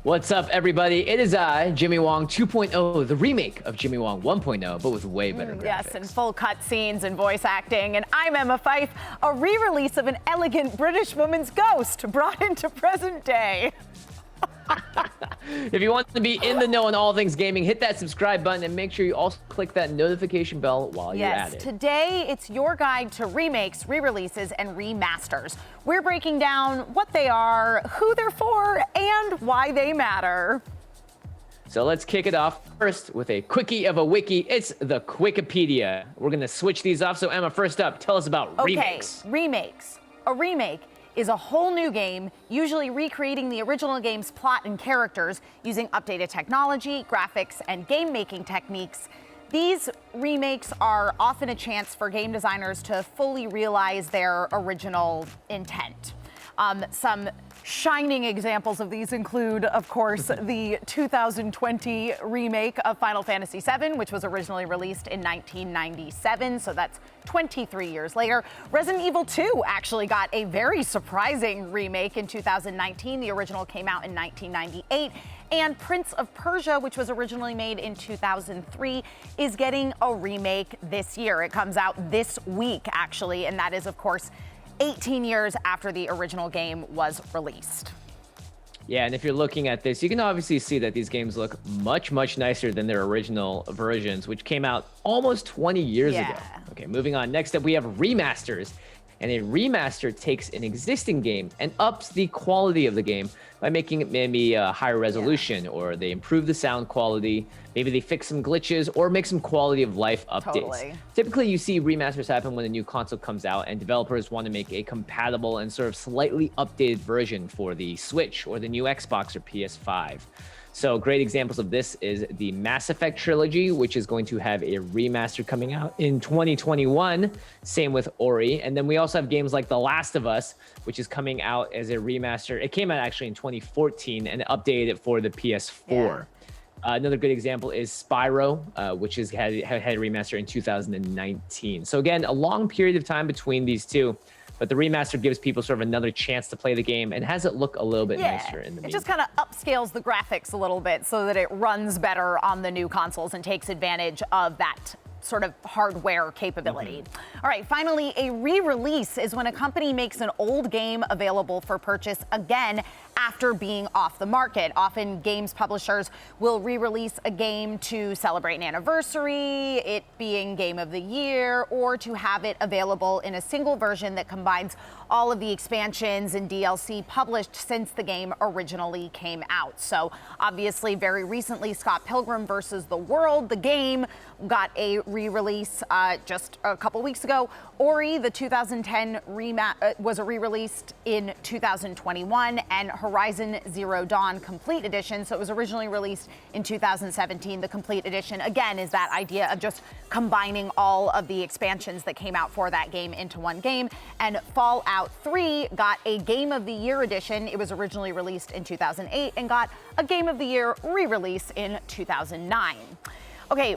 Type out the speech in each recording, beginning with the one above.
What's up, everybody? It is I, Jimmy Wong 2.0, the remake of Jimmy Wong 1.0, but with way better graphics. Yes, and full cutscenes and voice acting. And I'm Emma Fife, a re-release of an elegant British woman's ghost brought into present day. If you want to be in the know on all things gaming, hit that subscribe button and make sure you also click that notification bell while you're at it. Yes, today it's your guide to remakes, re-releases, and remasters. We're breaking down what they are, who they're for, and why they matter. So let's kick it off first with a quickie of a wiki. It's the Wikipedia. We're going to switch these off. So Emma, first up, tell us about remakes. Remakes. A remake is a whole new game, usually recreating the original game's plot and characters using updated technology, graphics, and game-making techniques. These remakes are often a chance for game designers to fully realize their original intent. Some shining examples of these include, of course, the 2020 remake of Final Fantasy VII, which was originally released in 1997, so that's 23 years later. Resident Evil 2 actually got a very surprising remake in 2019. The original came out in 1998. And Prince of Persia, which was originally made in 2003, is getting a remake this year. It comes out this week, actually, and that is, of course, 18 years after the original game was released. Yeah, and if you're looking at this, you can obviously see that these games look much, much nicer than their original versions, which came out almost 20 years ago. Okay, moving on. Next up, we have remasters. And a remaster takes an existing game and ups the quality of the game by making it maybe a higher resolution, or they improve the sound quality, maybe they fix some glitches, or make some quality of life updates. Totally. Typically, you see remasters happen when a new console comes out and developers want to make a compatible and sort of slightly updated version for the Switch or the new Xbox or PS5. So great examples of this is the Mass Effect trilogy, which is going to have a remaster coming out in 2021. Same with Ori. And then we also have games like The Last of Us, which is coming out as a remaster. It came out actually in 2014 and updated it for the PS4. Yeah. Another good example is Spyro, which had a remaster in 2019. So again, a long period of time between these two. But the remaster gives people sort of another chance to play the game and has it look a little bit nicer in the meantime. It just kind of upscales the graphics a little bit so that it runs better on the new consoles and takes advantage of that sort of hardware capability. All right, finally, a re-release is when a company makes an old game available for purchase again after being off the market. Often games publishers will re-release a game to celebrate an anniversary, it being Game of the Year, or to have it available in a single version that combines all of the expansions and DLC published since the game originally came out. So obviously, very recently, Scott Pilgrim vs. the World, the game, got a re-release just a couple weeks ago. Ori, the 2010 was re-released in 2021, and Horizon Zero Dawn Complete Edition, so it was originally released in 2017. The Complete Edition, again, is that idea of just combining all of the expansions that came out for that game into one game. And Fallout 3 got a Game of the Year edition. It was originally released in 2008 and got a Game of the Year re-release in 2009. Okay,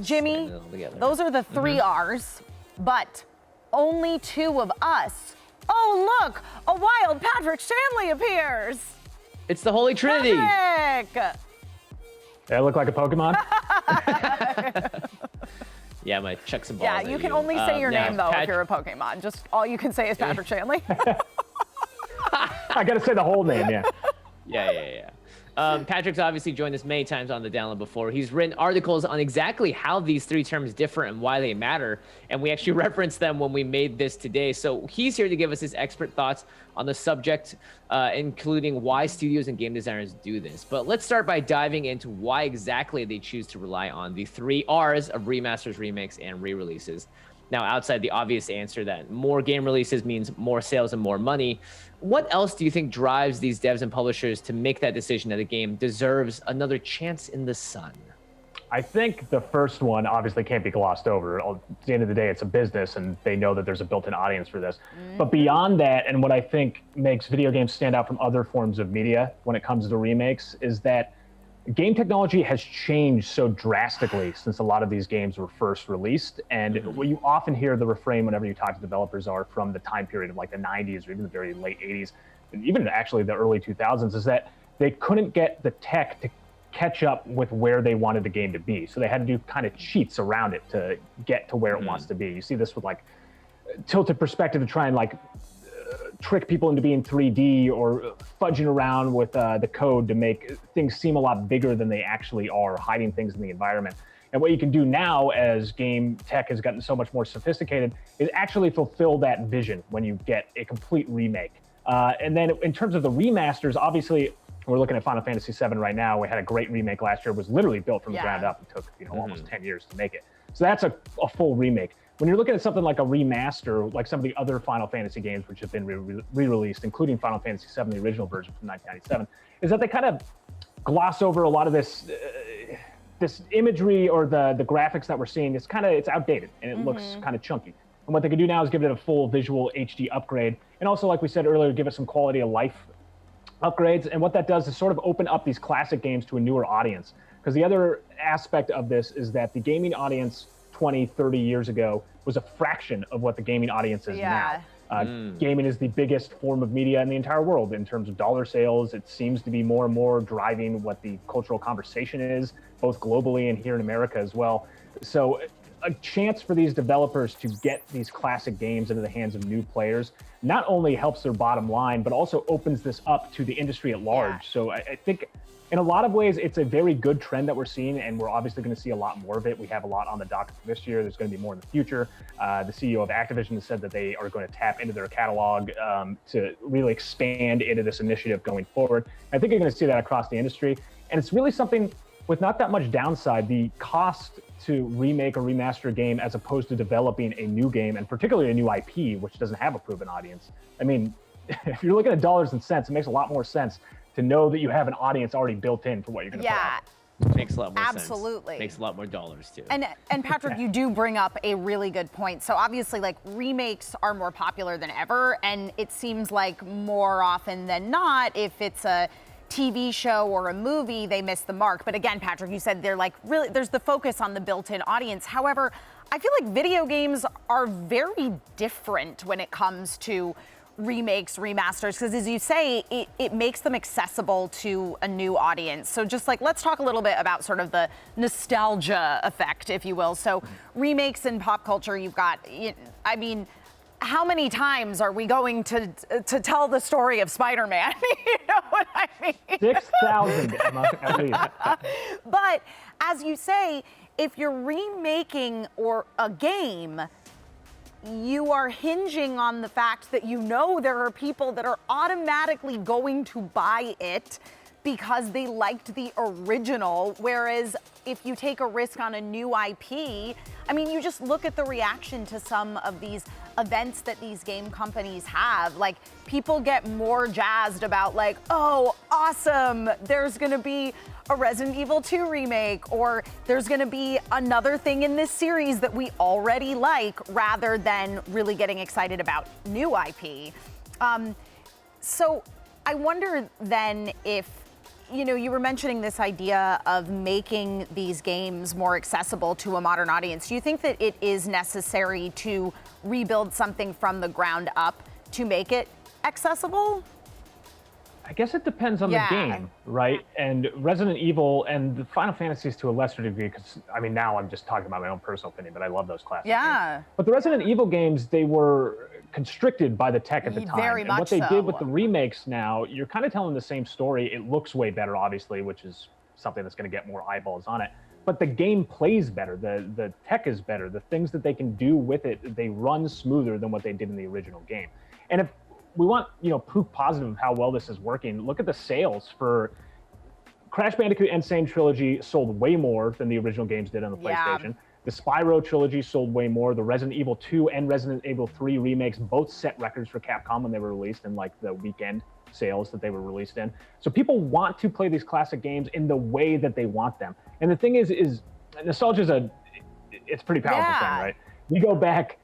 Jimmy, those are the three R's, but only two of us. Oh, look, a wild Patrick Shanley appears. It's the Holy Trinity. Patrick! Did I look like a Pokemon? Yeah, I'm gonna chuck some balls. Yeah, you can only say your name, though, if you're a Pokemon. Just all you can say is Patrick Shanley. I gotta say the whole name, yeah. Yeah. Patrick's obviously joined us many times on the download before. He's written articles on exactly how these three terms differ and why they matter, and we actually referenced them when we made this today. So he's here to give us his expert thoughts on the subject, including why studios and game designers do this. But let's start by diving into why exactly they choose to rely on the three R's of remasters, remakes, and re-releases. Now, outside the obvious answer that more game releases means more sales and more money, what else do you think drives these devs and publishers to make that decision that a game deserves another chance in the sun? I think the first one obviously can't be glossed over. At the end of the day, it's a business, and they know that there's a built-in audience for this. But beyond that, and what I think makes video games stand out from other forms of media when it comes to remakes, is that game technology has changed so drastically since a lot of these games were first released. And what you often hear the refrain whenever you talk to developers are from the time period of like the 90s or even the very late 80s, and even actually the early 2000s, is that they couldn't get the tech to catch up with where they wanted the game to be. So they had to do kind of cheats around it to get to where it wants to be. You see this with like tilted perspective to try and like trick people into being 3D, or fudging around with the code to make things seem a lot bigger than they actually are, hiding things in the environment. And what you can do now, as game tech has gotten so much more sophisticated, is actually fulfill that vision when you get a complete remake. And then in terms of the remasters, obviously, we're looking at Final Fantasy VII right now. We had a great remake last year. It was literally built from the ground up. It took almost 10 years to make it. So that's a full remake. When you're looking at something like a remaster, like some of the other Final Fantasy games which have been re-released, including Final Fantasy VII, the original version from 1997, is that they kind of gloss over a lot of this imagery, or the graphics that we're seeing. It's outdated, and it looks kind of chunky. And what they can do now is give it a full visual HD upgrade, and also, like we said earlier, give it some quality of life upgrades. And what that does is sort of open up these classic games to a newer audience. Because the other aspect of this is that the gaming audience 20, 30 years ago was a fraction of what the gaming audience is now. Gaming is the biggest form of media in the entire world in terms of dollar sales. It seems to be more and more driving what the cultural conversation is, both globally and here in America as well. So a chance for these developers to get these classic games into the hands of new players not only helps their bottom line, but also opens this up to the industry at large. So I think in a lot of ways, it's a very good trend that we're seeing, and we're obviously going to see a lot more of it. We have a lot on the docket for this year. There's going to be more in the future. The CEO of Activision has said that they are going to tap into their catalog to really expand into this initiative going forward. I think you're going to see that across the industry, and it's really something with not that much downside. The cost to remake or remaster a game as opposed to developing a new game, and particularly a new IP, which doesn't have a proven audience. I mean, if you're looking at dollars and cents, it makes a lot more sense to know that you have an audience already built in for what you're going to put out. Makes a lot more sense. Absolutely. Makes a lot more dollars too. And Patrick, you do bring up a really good point. So obviously, like, remakes are more popular than ever, and it seems like more often than not, if it's a TV show or a movie, they miss the mark. But again, Patrick, you said they're like, really, there's the focus on the built-in audience. However, I feel like video games are very different when it comes to remakes, remasters, because as you say, it makes them accessible to a new audience. So just like, let's talk a little bit about sort of the nostalgia effect, if you will. So remakes in pop culture, you've got, I mean, how many times are we going to tell the story of Spider-Man? You know what I mean? 6,000 at least. But as you say, if you're remaking or a game, you are hinging on the fact that you know there are people that are automatically going to buy it because they liked the original, whereas if you take a risk on a new IP, I mean, you just look at the reaction to some of these events that these game companies have. Like, people get more jazzed about, like, oh, awesome, there's gonna be a Resident Evil 2 remake, or there's gonna be another thing in this series that we already like, rather than really getting excited about new IP. So I wonder then if, you were mentioning this idea of making these games more accessible to a modern audience. Do you think that it is necessary to rebuild something from the ground up to make it accessible? I guess it depends on the game, right? And Resident Evil and the Final Fantasies to a lesser degree, because I mean, now I'm just talking about my own personal opinion, but I love those classic games. But the Resident Evil games, they were constricted by the tech at the time. Very much and what they so. did with the remakes now, you're kind of telling the same story. It looks way better, obviously, which is something that's going to get more eyeballs on it. But the game plays better. The tech is better. The things that they can do with it, they run smoother than what they did in the original game. And if we want, proof positive of how well this is working, look at the sales for Crash Bandicoot Insane Trilogy sold way more than the original games did on the PlayStation. The Spyro trilogy sold way more. The Resident Evil 2 and Resident Evil 3 remakes both set records for Capcom when they were released in like the weekend sales that they were released in. So people want to play these classic games in the way that they want them. And the thing is nostalgia it's a pretty powerful thing, right? We go back,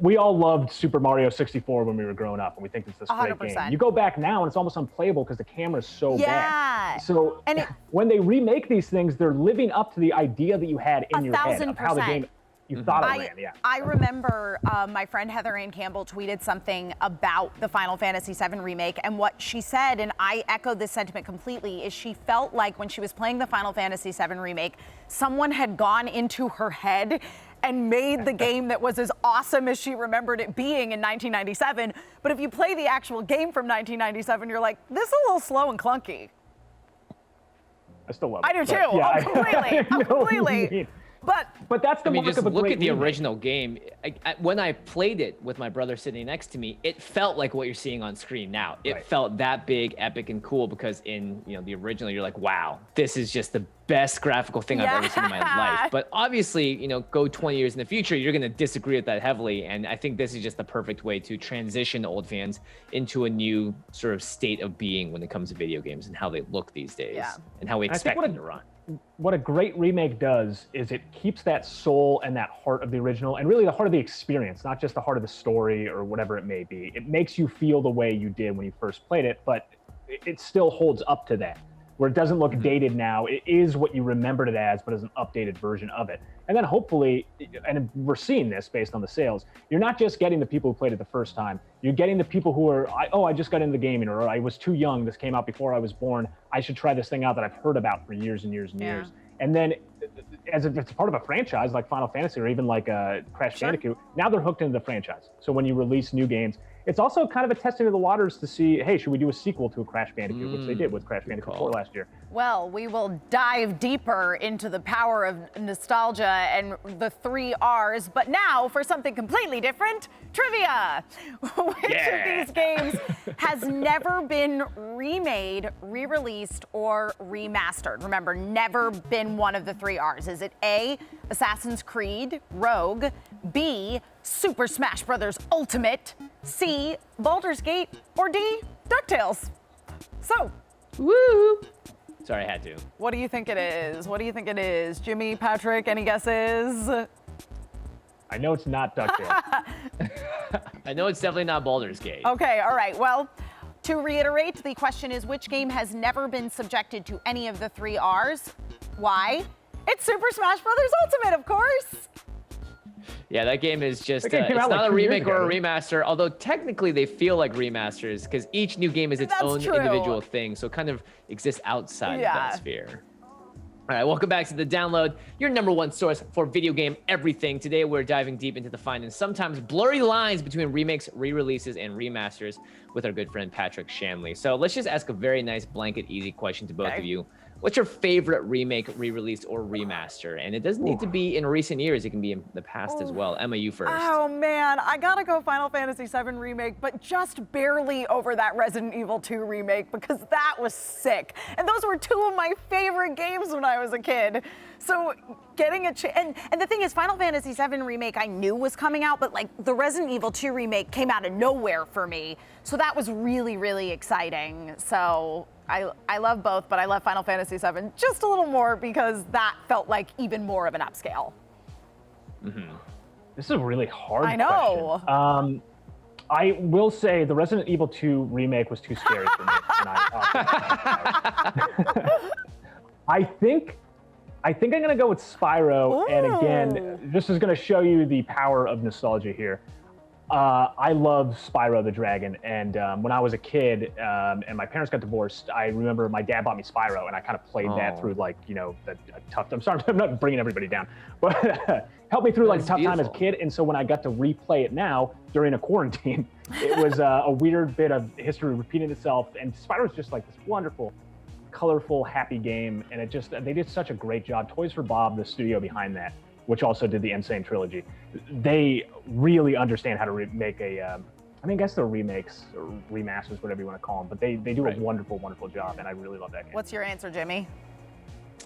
we all loved Super Mario 64 when we were growing up, and we think it's this great 100%. game. You go back now, and it's almost unplayable because the camera's so bad. So when they remake these things, they're living up to the idea that you had in your head of how the game. you thought it ran, yeah. I remember my friend Heather Ann Campbell tweeted something about the Final Fantasy VII Remake, and what she said, and I echo this sentiment completely, is she felt like when she was playing the Final Fantasy VII Remake, someone had gone into her head and made the game that was as awesome as she remembered it being in 1997. But if you play the actual game from 1997, you're like, this is a little slow and clunky. I still love it. I do too. Yeah, Completely. But that's the mark just of a look great at the remake. original game. When I played it with my brother sitting next to me, it felt like what you're seeing on screen now. It felt that big, epic, and cool because in the original, you're like, wow, this is just the best graphical thing I've ever seen in my life. But obviously, go 20 years in the future, you're going to disagree with that heavily. And I think this is just the perfect way to transition old fans into a new sort of state of being when it comes to video games and how they look these days and how we expect them to run. What a great remake does is it keeps that soul and that heart of the original, and really the heart of the experience, not just the heart of the story or whatever it may be. It makes you feel the way you did when you first played it, but it still holds up to that, where it doesn't look dated now. It is what you remembered it as, but as an updated version of it. And then hopefully, and we're seeing this based on the sales, you're not just getting the people who played it the first time, you're getting the people who are, I just got into the gaming, or I was too young, this came out before I was born, I should try this thing out that I've heard about for years and years and years. And then as if it's part of a franchise like Final Fantasy or even like Crash Bandicoot, now they're hooked into the franchise. So when you release new games, it's also kind of a testing of the waters to see, hey, should we do a sequel to a Crash Bandicoot, which they did with Crash Bandicoot 4 last year. Well, we will dive deeper into the power of nostalgia and the 3 R's, but now for something completely different, trivia. Which of these games has never been remade, re-released, or remastered? Remember, never been one of the 3 R's. Is it A, Assassin's Creed, Rogue, B, Super Smash Bros. Ultimate, C, Baldur's Gate, or D, DuckTales? So, woo! Sorry, I had to. What do you think it is? What do you think it is? Jimmy, Patrick, any guesses? I know it's not DuckTales. I know it's definitely not Baldur's Gate. Okay, all right. Well, to reiterate, the question is, which game has never been subjected to any of the 3 R's? Why? It's Super Smash Bros. Ultimate, of course. Yeah, that game is just, That game came it's out not like a 2 years remake or a ago. remaster, although technically they feel like remasters because each new game is its That's own true. individual thing, so it kind of exists outside of Yeah. that sphere. All right, welcome back to The Download, your #1 source for video game everything. Today, we're diving deep into the fine and sometimes blurry lines between remakes, re-releases, and remasters with our good friend Patrick Shanley. So let's just ask a very nice, blanket, easy question to both of you. What's your favorite remake, re-release, or remaster? And it doesn't need to be in recent years. It can be in the past as well. Emma, you first. Oh man, I gotta go Final Fantasy VII Remake, but just barely over that Resident Evil 2 remake because that was sick. And those were 2 of my favorite games when I was a kid. So getting a and the thing is, Final Fantasy VII Remake I knew was coming out, but like the Resident Evil 2 remake came out of nowhere for me. So that was really, really exciting. So I love both, but I love Final Fantasy VII just a little more because that felt like even more of an upscale. This is a really hard I know. question. I will say the Resident Evil 2 remake was too scary for me. And I think I'm going to go with Spyro. And again, this is going to show you the power of nostalgia here. I love Spyro the Dragon, and when I was a kid and my parents got divorced, I remember my dad bought me Spyro, and I kind of played that through like, the tough. I'm sorry, I'm not bringing everybody down, but helped me through like a tough time as a kid. And so when I got to replay it now during a quarantine, it was a weird bit of history repeating itself. And Spyro's just like this wonderful, colorful, happy game, and they did such a great job. Toys for Bob, the studio behind that, which also did the Insane trilogy, they really understand how to make I guess they're remakes or remasters, whatever you want to call them, but they do a wonderful, wonderful job, and I really love that game. What's your answer, Jimmy?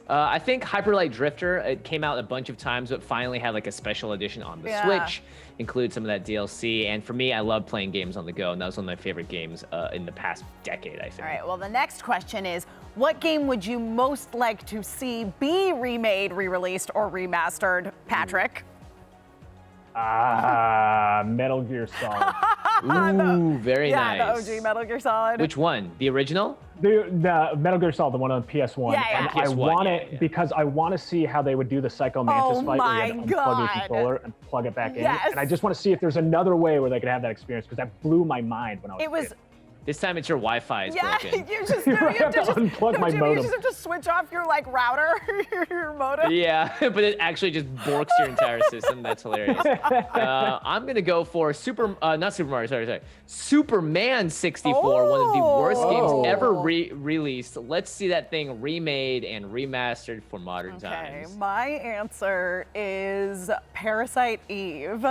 I think Hyper Light Drifter, it came out a bunch of times, but finally had like a special edition on the Switch, include some of that DLC. And for me, I love playing games on the go, and that was one of my favorite games in the past decade, I think. All right, well, the next question is, what game would you most like to see be remade, re-released, or remastered? Patrick? Metal Gear Solid. Ooh, very nice. Yeah, the OG Metal Gear Solid. Which one? The original? The Metal Gear Solid, the one on PS1. Yeah. And I PS1, want yeah, it yeah. because I want to see how they would do the Psycho Mantis fight where you had to unplug your controller and plug it back in. Yes. And I just want to see if there's another way where they could have that experience because that blew my mind when I was It a was. kid. This time it's your Wi-Fi is broken. you just I have to unplug my Jimmy, modem. You just have to switch off your like router, your modem. Yeah, but it actually just borks your entire system. That's hilarious. I'm gonna go for not Super Mario. Sorry, Superman 64, one of the worst games ever released. Let's see that thing remade and remastered for modern times. My answer is Parasite Eve.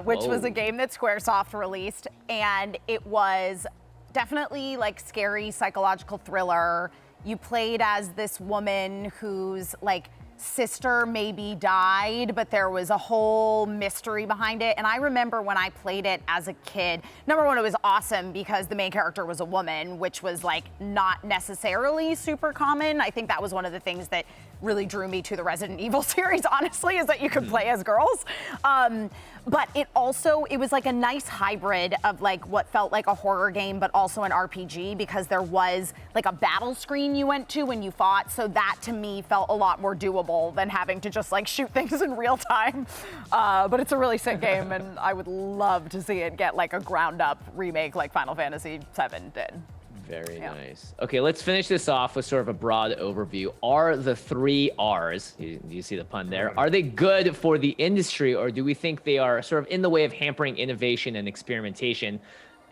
Which was a game that Squaresoft released, and it was definitely like scary psychological thriller. You played as this woman whose like sister maybe died, but there was a whole mystery behind it. And I remember when I played it as a kid, number one, it was awesome because the main character was a woman, which was like not necessarily super common. I think that was one of the things that really drew me to the Resident Evil series, honestly, is that you could play as girls. But it was like a nice hybrid of like what felt like a horror game, but also an RPG because there was like a battle screen you went to when you fought. So that to me felt a lot more doable than having to just like shoot things in real time. But it's a really sick game and I would love to see it get like a ground up remake like Final Fantasy VII did. Very nice. Okay, let's finish this off with sort of a broad overview. Are the 3 R's, you see the pun there, are they good for the industry, or do we think they are sort of in the way of hampering innovation and experimentation,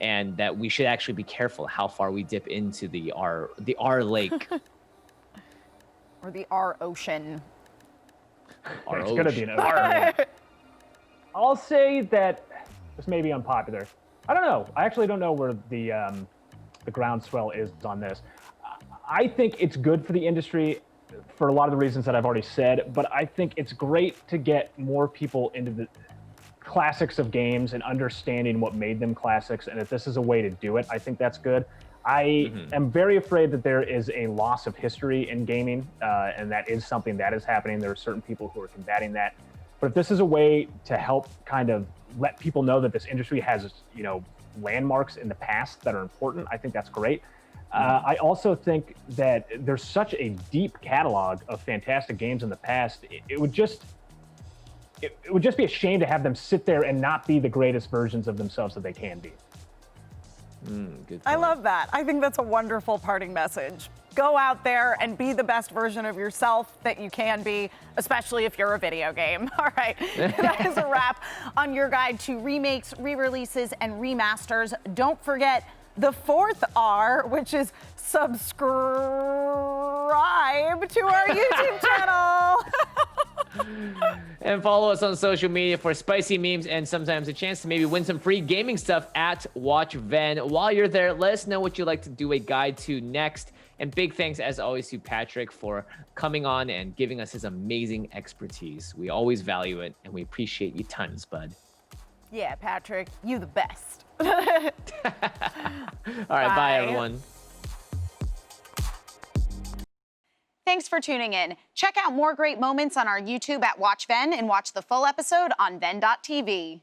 and that we should actually be careful how far we dip into the R lake? Or the R ocean. It's going to be an ocean. I'll say that this may be unpopular. I don't know. I actually don't know where the groundswell is on this. I think it's good for the industry for a lot of the reasons that I've already said, but I think it's great to get more people into the classics of games and understanding what made them classics. And if this is a way to do it, I think that's good. I am very afraid that there is a loss of history in gaming, and that is something that is happening. There are certain people who are combating that. But if this is a way to help kind of let people know that this industry has, landmarks in the past that are important, I think that's great. I also think that there's such a deep catalog of fantastic games in the past. It would just be a shame to have them sit there and not be the greatest versions of themselves that they can be. Good point. I love that. I think that's a wonderful parting message. Go out there and be the best version of yourself that you can be, especially if you're a video game. All right, that is a wrap on your guide to remakes, re-releases, and remasters. Don't forget the 4th R, which is subscribe to our YouTube channel. And follow us on social media for spicy memes and sometimes a chance to maybe win some free gaming stuff at Watch VENN. While you're there, let us know what you'd like to do a guide to next. And big thanks, as always, to Patrick for coming on and giving us his amazing expertise. We always value it, and we appreciate you tons, bud. Yeah, Patrick, you the best. All right, bye everyone. Thanks for tuning in. Check out more great moments on our YouTube at Watch VENN and watch the full episode on VENN.tv.